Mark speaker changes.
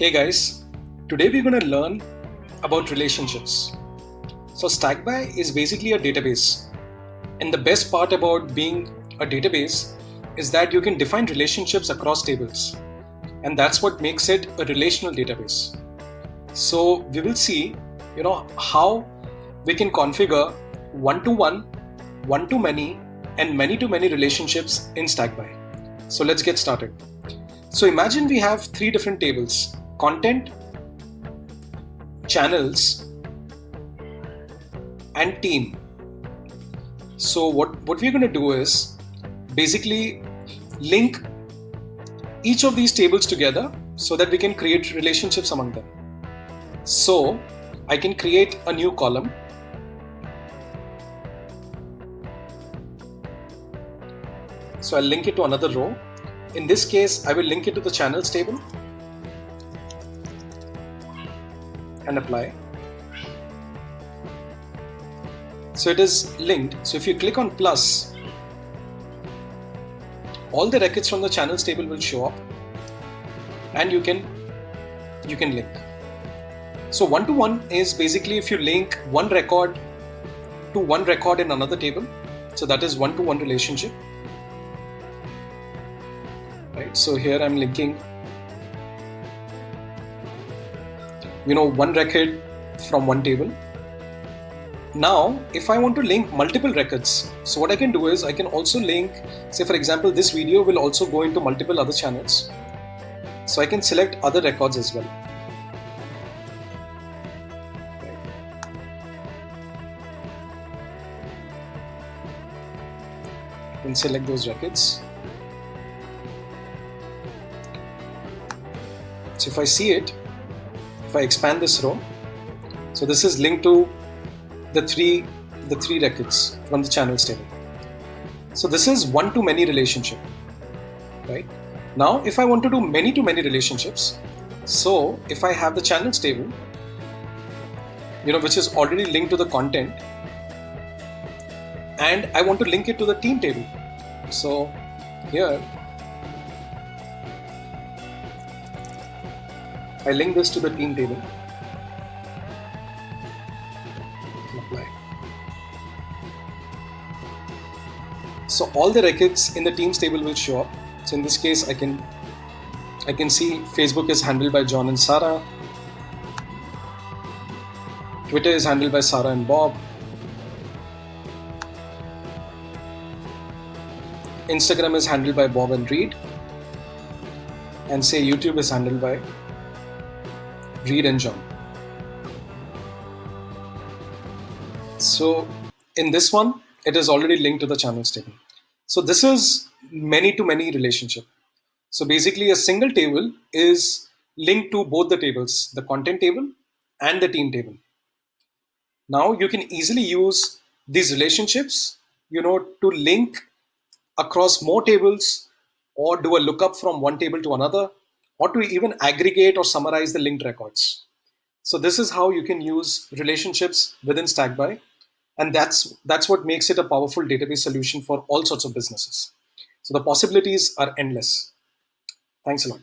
Speaker 1: Hey guys, today we're going to learn about relationships. So Stackby is basically a database, and the best part about being a database is that you can define relationships across tables, and that's what makes it a relational database. So we will see, how we can configure one-to-one, one-to-many, and many-to-many relationships in Stackby. So let's get started. So imagine we have three different tables: content, channels, and team. So what we're going to do is basically link each of these tables together so that we can create relationships among them. So I can create a new column. So I'll link it to another row. In this case, I will link it to the channels table and apply. So it is linked. So if you click on plus, all the records from the channels table will show up, and you can link. So one-to-one is basically if you link one record to one record in another table. So that is one-to-one relationship. Right. So here I'm linking, one record from one table. Now, if I want to link multiple records, so what I can do is I can also link, say for example, this video will also go into multiple other channels. So I can select other records as well. I can select those records. So if I see it, if I expand this row, so this is linked to the three records from the channels table. So this is one-to-many relationship, right? Now, if I want to do many-to-many relationships, so if I have the channels table, which is already linked to the content, and I want to link it to the team table. So here, I link this to the team table. Apply. So all the records in the teams table will show up. So in this case, I can see Facebook is handled by John and Sarah. Twitter is handled by Sarah and Bob. Instagram is handled by Bob and Reed. And say YouTube is handled by Reed and John. So in this one, it is already linked to the channels table. So this is many-to-many relationship. So basically a single table is linked to both the tables, the content table and the team table. Now you can easily use these relationships, to link across more tables, or do a lookup from one table to another, or to even aggregate or summarize the linked records. So this is how you can use relationships within Stackby, and that's what makes it a powerful database solution for all sorts of businesses. So the possibilities are endless. Thanks a lot.